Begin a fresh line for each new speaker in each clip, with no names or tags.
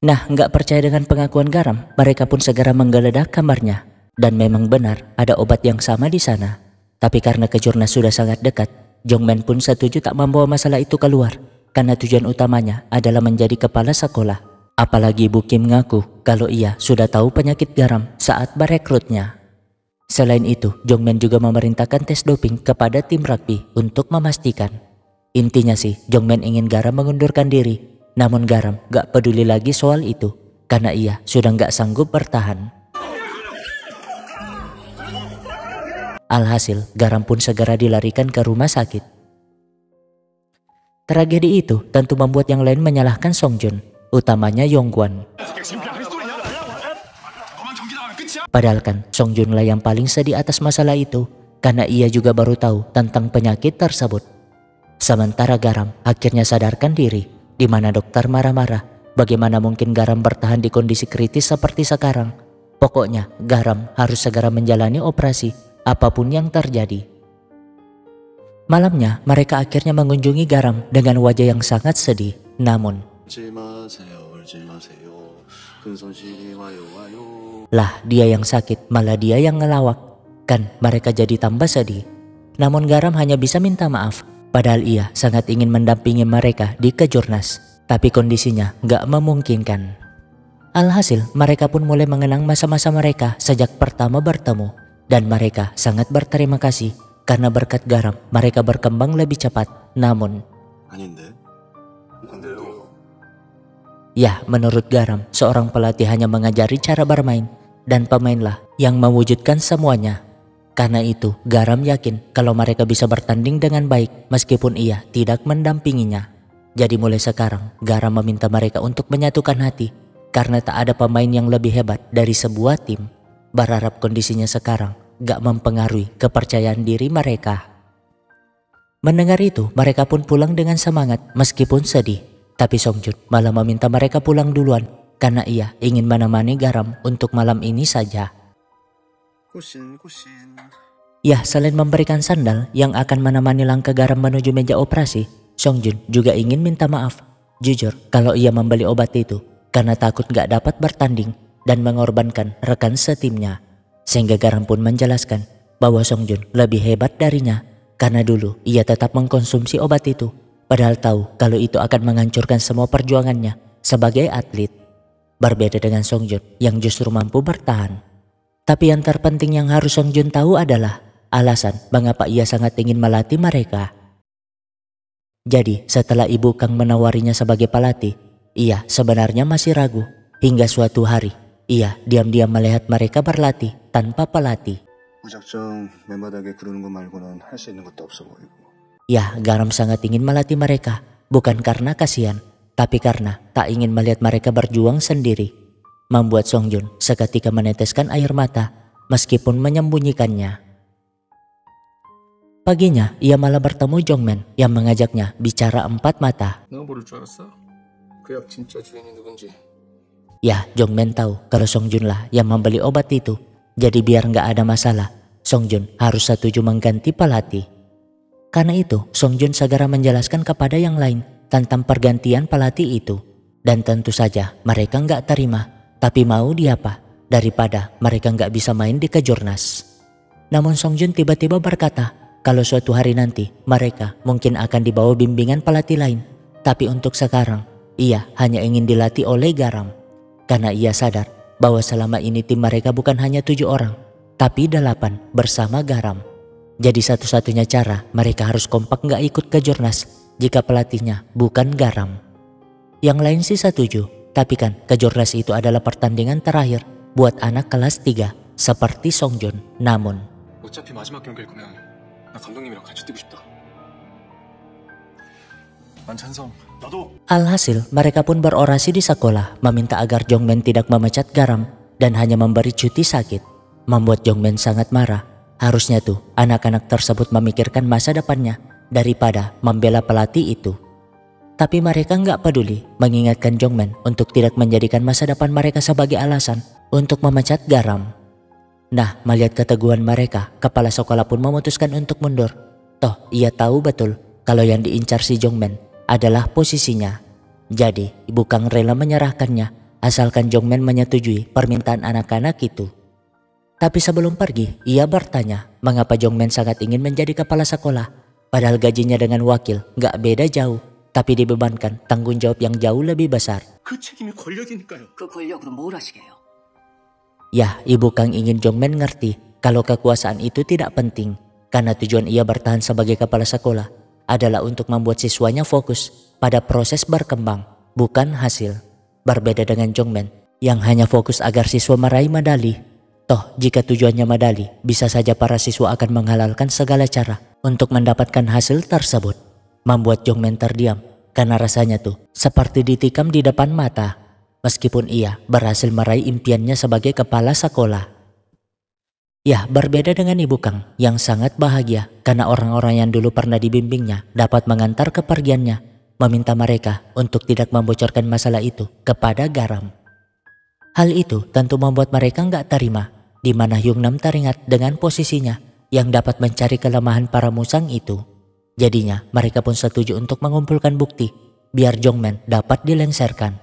Nah, nggak percaya dengan pengakuan Garam, mereka pun segera menggeledah kamarnya. Dan memang benar, ada obat yang sama di sana. Tapi karena Kejurnas sudah sangat dekat, Jongmen pun setuju tak membawa masalah itu keluar. Karena tujuan utamanya adalah menjadi kepala sekolah. Apalagi Bu Kim ngaku kalau ia sudah tahu penyakit Garam saat merekrutnya. Selain itu, Jongmen juga memerintahkan tes doping kepada tim rugby untuk memastikan. Intinya sih, Jongmen ingin Garam mengundurkan diri. Namun Garam gak peduli lagi soal itu, karena ia sudah gak sanggup bertahan. Alhasil, Garam pun segera dilarikan ke rumah sakit. Tragedi itu tentu membuat yang lain menyalahkan Songjun, utamanya Yongkwon. Padahal kan Songjun lah yang paling sedih atas masalah itu, karena ia juga baru tahu tentang penyakit tersebut. Sementara Garam akhirnya sadarkan diri, di mana dokter marah-marah. Bagaimana mungkin Garam bertahan di kondisi kritis seperti sekarang? Pokoknya Garam harus segera menjalani operasi, apapun yang terjadi. Malamnya mereka akhirnya mengunjungi Garam dengan wajah yang sangat sedih. Namun, lah dia yang sakit, malah dia yang ngelawak. Kan mereka jadi tambah sedih. Namun Garam hanya bisa minta maaf. Padahal ia sangat ingin mendampingi mereka di Kejurnas, tapi kondisinya gak memungkinkan. Alhasil, mereka pun mulai mengenang masa-masa mereka sejak pertama bertemu. Dan mereka sangat berterima kasih, karena berkat Garam mereka berkembang lebih cepat. Namun, ya menurut Garam, seorang pelatih hanya mengajari cara bermain, dan pemainlah yang mewujudkan semuanya. Karena itu, Garam yakin kalau mereka bisa bertanding dengan baik meskipun ia tidak mendampinginya. Jadi mulai sekarang, Garam meminta mereka untuk menyatukan hati karena tak ada pemain yang lebih hebat dari sebuah tim. Berharap kondisinya sekarang gak mempengaruhi kepercayaan diri mereka. Mendengar itu, mereka pun pulang dengan semangat meskipun sedih. Tapi Songjun malah meminta mereka pulang duluan karena ia ingin menemani Garam untuk malam ini saja. Ya, selain memberikan sandal yang akan menemani langkah Garam menuju meja operasi, Songjun juga ingin minta maaf. Jujur, kalau ia membeli obat itu karena takut gak dapat bertanding dan mengorbankan rekan setimnya. Sehingga Garam pun menjelaskan bahwa Songjun lebih hebat darinya karena dulu ia tetap mengkonsumsi obat itu. Padahal tahu kalau itu akan menghancurkan semua perjuangannya sebagai atlet. Berbeda dengan Songjun yang justru mampu bertahan. Tapi yang terpenting yang harus Songjun tahu adalah alasan mengapa ia sangat ingin melatih mereka. Jadi setelah Ibu Kang menawarinya sebagai pelatih, ia sebenarnya masih ragu. Hingga suatu hari, ia diam-diam melihat mereka berlatih tanpa pelatih. Ya, Garam sangat ingin melatih mereka, bukan karena kasihan, tapi karena tak ingin melihat mereka berjuang sendiri. Membuat Songjun seketika meneteskan air mata meskipun menyembunyikannya. Paginya ia malah bertemu Jongmen yang mengajaknya bicara empat mata. Ya, Jongmen tahu kalau Songjun lah yang membeli obat itu. Jadi biar nggak ada masalah, Songjun harus setuju mengganti pelatih. Karena itu, Songjun segera menjelaskan kepada yang lain tentang pergantian pelatih itu. Dan tentu saja mereka nggak terima. Tapi mau diapa daripada mereka nggak bisa main di Kejurnas. Namun Songjun tiba-tiba berkata kalau suatu hari nanti mereka mungkin akan dibawa bimbingan pelatih lain. Tapi untuk sekarang ia hanya ingin dilatih oleh Garam. Karena ia sadar bahwa selama ini tim mereka bukan hanya 7 orang, tapi 8 bersama Garam. Jadi satu-satunya cara mereka harus kompak nggak ikut Kejurnas jika pelatihnya bukan Garam. Yang lain sih setuju. Tapi kan Kejurnas itu adalah pertandingan terakhir buat anak kelas 3 seperti Songjun. Namun alhasil mereka pun berorasi di sekolah meminta agar Jongmen tidak memecat Garam dan hanya memberi cuti sakit. Membuat Jongmen sangat marah. Harusnya tuh anak-anak tersebut memikirkan masa depannya daripada membela pelatih itu. Tapi mereka nggak peduli mengingatkan Jongmen untuk tidak menjadikan masa depan mereka sebagai alasan untuk memecat Garam. Nah, melihat keteguhan mereka, kepala sekolah pun memutuskan untuk mundur. Toh ia tahu betul kalau yang diincar si Jongmen adalah posisinya. Jadi Ibu Kang rela menyerahkannya asalkan Jongmen menyetujui permintaan anak-anak itu. Tapi sebelum pergi, ia bertanya mengapa Jongmen sangat ingin menjadi kepala sekolah. Padahal gajinya dengan wakil gak beda jauh, tapi dibebankan tanggung jawab yang jauh lebih besar.
그 책임이 권력이니까요. 그 권력으로 뭘 하시게요?
Ya, Ibu Kang ingin Jongmen ngerti kalau kekuasaan itu tidak penting. Karena tujuan ia bertahan sebagai kepala sekolah adalah untuk membuat siswanya fokus pada proses berkembang, bukan hasil. Berbeda dengan Jongmen yang hanya fokus agar siswa meraih medali. Toh, jika tujuannya medali, bisa saja para siswa akan menghalalkan segala cara untuk mendapatkan hasil tersebut. Membuat Jongmen terdiam karena rasanya tuh seperti ditikam di depan mata. Meskipun ia berhasil meraih impiannya sebagai kepala sekolah. Ya, berbeda dengan Ibu Kang yang sangat bahagia karena orang-orang yang dulu pernah dibimbingnya dapat mengantar kepergiannya, meminta mereka untuk tidak membocorkan masalah itu kepada Garam. Hal itu tentu membuat mereka nggak terima, di mana Hyungnam teringat dengan posisinya yang dapat mencari kelemahan para musang itu. Jadinya mereka pun setuju untuk mengumpulkan bukti biar Jongmen dapat dilengsarkan.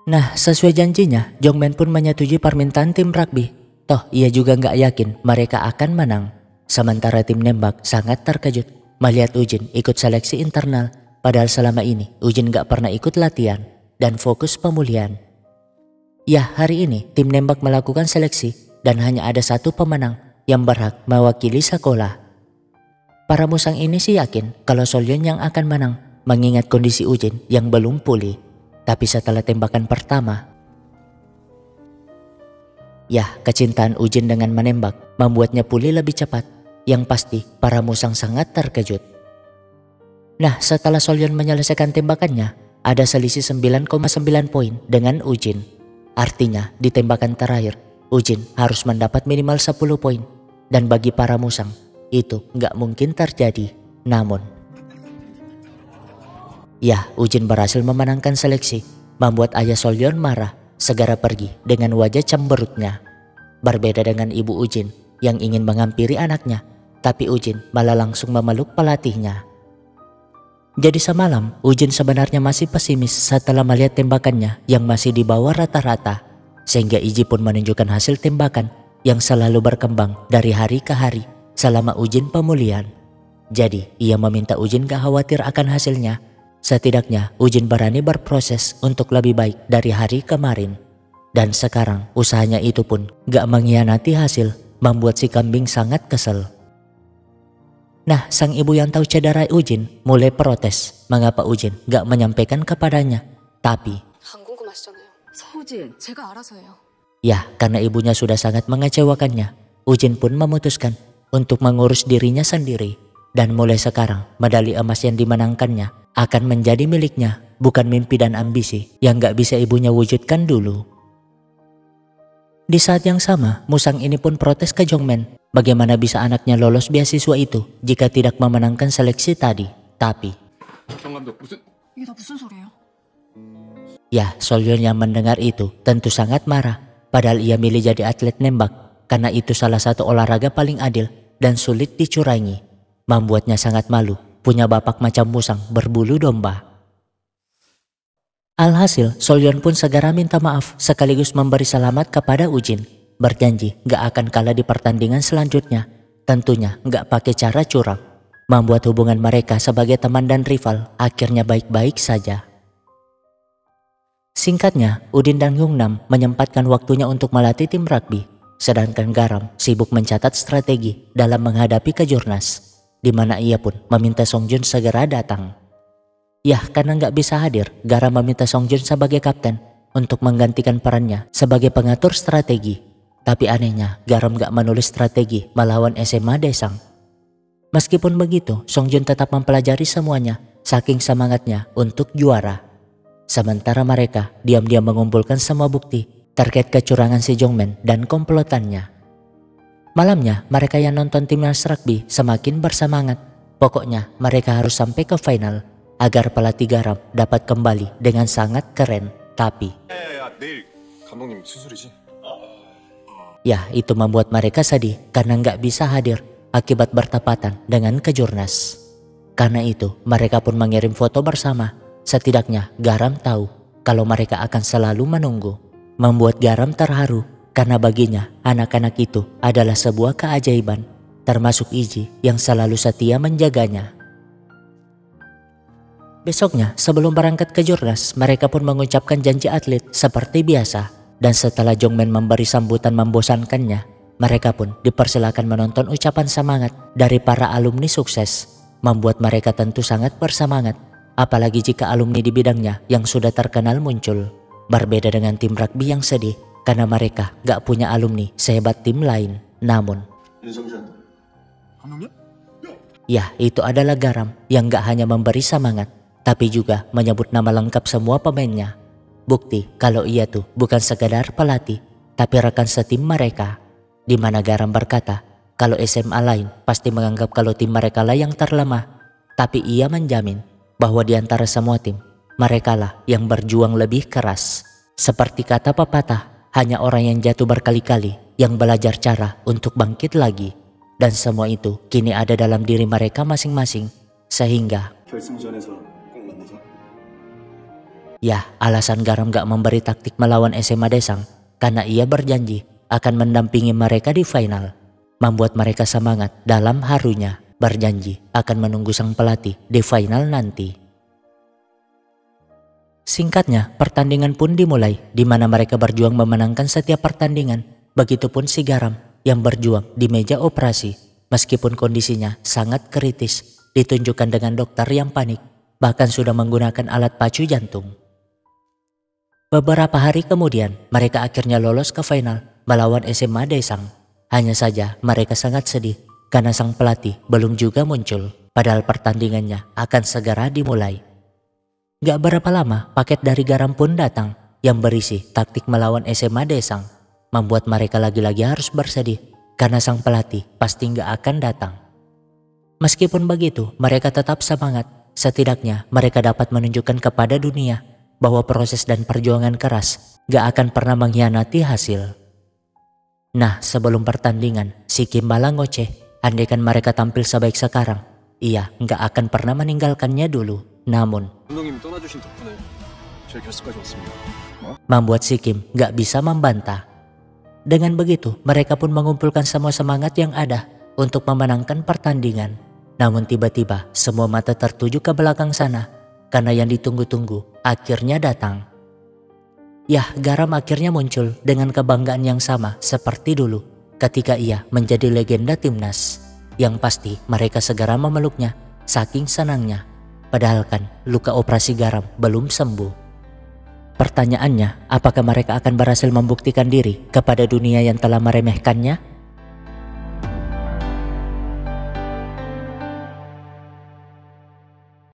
Nah, sesuai janjinya, Jongmen pun menyetujui permintaan tim rugby. Toh, ia juga nggak yakin mereka akan menang. Sementara tim nembak sangat terkejut melihat Ujin ikut seleksi internal. Padahal selama ini Ujin nggak pernah ikut latihan dan fokus pemulihan. Ya, hari ini tim nembak melakukan seleksi dan hanya ada satu pemenang yang berhak mewakili sekolah. Para musang ini sih yakin kalau Solyon yang akan menang mengingat kondisi Ujin yang belum pulih. Tapi setelah tembakan pertama, ya, kecintaan Ujin dengan menembak membuatnya pulih lebih cepat. Yang pasti para musang sangat terkejut. Nah, setelah Solyon menyelesaikan tembakannya, ada selisih 9,9 poin dengan Ujin. Artinya di tembakan terakhir, Ujin harus mendapat minimal 10 poin. Dan bagi para musang, itu nggak mungkin terjadi. Namun, ya, Ujin berhasil memenangkan seleksi, membuat ayah Solyon marah, segera pergi dengan wajah cemberutnya. Berbeda dengan ibu Ujin yang ingin menghampiri anaknya, tapi Ujin malah langsung memeluk pelatihnya. Jadi semalam, Ujin sebenarnya masih pesimis setelah melihat tembakannya yang masih di bawah rata-rata. Sehingga Iji pun menunjukkan hasil tembakan yang selalu berkembang dari hari ke hari selama Ujin pemulihan. Jadi, ia meminta Ujin gak khawatir akan hasilnya. Setidaknya Ujin berani berproses untuk lebih baik dari hari kemarin. Dan sekarang usahanya itu pun gak mengkhianati hasil, membuat si kambing sangat kesel. Nah, sang ibu yang tahu cedera Ujin mulai protes mengapa Ujin gak menyampaikan kepadanya. Tapi ya, karena ibunya sudah sangat mengecewakannya, Ujin pun memutuskan untuk mengurus dirinya sendiri. Dan mulai sekarang medali emas yang dimenangkannya akan menjadi miliknya, bukan mimpi dan ambisi yang gak bisa ibunya wujudkan dulu. Di saat yang sama, musang ini pun protes ke Jongmen. Bagaimana bisa anaknya lolos beasiswa itu jika tidak memenangkan seleksi tadi. Tapi ya, Solyon yang mendengar itu tentu sangat marah. Padahal ia milih jadi atlet nembak karena itu salah satu olahraga paling adil dan sulit dicurangi. Membuatnya sangat malu punya bapak macam musang berbulu domba. Alhasil, Solyon pun segera minta maaf sekaligus memberi selamat kepada Ujin. Berjanji gak akan kalah di pertandingan selanjutnya. Tentunya gak pakai cara curang. Membuat hubungan mereka sebagai teman dan rival akhirnya baik-baik saja. Singkatnya, Udin dan Hyungnam menyempatkan waktunya untuk melatih tim rugby. Sedangkan Garam sibuk mencatat strategi dalam menghadapi kejurnas. Di mana ia pun meminta Songjun segera datang. Yah, karena nggak bisa hadir, Garam meminta Songjun sebagai kapten untuk menggantikan perannya sebagai pengatur strategi. Tapi anehnya, Garam nggak menulis strategi melawan SMA Daesang. Meskipun begitu, Songjun tetap mempelajari semuanya, saking semangatnya untuk juara. Sementara mereka diam-diam mengumpulkan semua bukti terkait kecurangan si Jongmen dan komplotannya. Malamnya, mereka yang nonton timnas rugby semakin bersemangat. Pokoknya mereka harus sampai ke final agar pelatih Garam dapat kembali dengan sangat keren. Tapi ya, itu membuat mereka sedih karena nggak bisa hadir akibat bertepatan dengan kejurnas. Karena itu, mereka pun mengirim foto bersama Setidaknya Garam tahu kalau mereka akan selalu menunggu. Membuat Garam terharu karena baginya anak-anak itu adalah sebuah keajaiban, termasuk Iji yang selalu setia menjaganya. Besoknya sebelum berangkat ke Jurnas, mereka pun mengucapkan janji atlet seperti biasa. Dan setelah Jongmen memberi sambutan membosankannya, mereka pun dipersilakan menonton ucapan semangat dari para alumni sukses. Membuat mereka tentu sangat bersemangat, apalagi jika alumni di bidangnya yang sudah terkenal muncul. Berbeda dengan tim rugby yang sedih karena mereka gak punya alumni sehebat tim lain. Namun ya, itu adalah Garam yang gak hanya memberi semangat, tapi juga menyebut nama lengkap semua pemainnya. Bukti kalau ia tuh bukan sekadar pelatih, tapi rekan setim mereka. Di mana Garam berkata kalau SMA lain pasti menganggap kalau tim mereka lah yang terlemah. Tapi ia menjamin bahwa di antara semua tim, mereka lah yang berjuang lebih keras. Seperti kata pepatah, hanya orang yang jatuh berkali-kali yang belajar cara untuk bangkit lagi. Dan semua itu kini ada dalam diri mereka masing-masing. Sehingga ya, alasan Garam gak memberi taktik melawan SMA Desang karena ia berjanji akan mendampingi mereka di final. Membuat mereka semangat dalam harunya, berjanji akan menunggu sang pelatih di final nanti. Singkatnya, pertandingan pun dimulai di mana mereka berjuang memenangkan setiap pertandingan. Begitupun si Garam yang berjuang di meja operasi. Meskipun kondisinya sangat kritis, ditunjukkan dengan dokter yang panik, bahkan sudah menggunakan alat pacu jantung. Beberapa hari kemudian, mereka akhirnya lolos ke final melawan SMA Desang. Hanya saja mereka sangat sedih karena sang pelatih belum juga muncul, padahal pertandingannya akan segera dimulai. Gak berapa lama, paket dari Garam pun datang yang berisi taktik melawan SMA Desang. Membuat mereka lagi-lagi harus bersedih karena sang pelatih pasti gak akan datang. Meskipun begitu, mereka tetap semangat. Setidaknya mereka dapat menunjukkan kepada dunia bahwa proses dan perjuangan keras gak akan pernah mengkhianati hasil. Nah, sebelum pertandingan, si Kim malah ngoceh. Andaikan mereka tampil sebaik sekarang, ia gak akan pernah meninggalkannya dulu. Namun membuat si Kim gak bisa membantah. Dengan begitu, mereka pun mengumpulkan semua semangat yang ada untuk memenangkan pertandingan. Namun tiba-tiba semua mata tertuju ke belakang sana karena yang ditunggu-tunggu akhirnya datang. Yah, Garam akhirnya muncul dengan kebanggaan yang sama seperti dulu ketika ia menjadi legenda timnas. Yang pasti mereka segera memeluknya saking senangnya. Padahal kan luka operasi Garam belum sembuh. Pertanyaannya, apakah mereka akan berhasil membuktikan diri kepada dunia yang telah meremehkannya?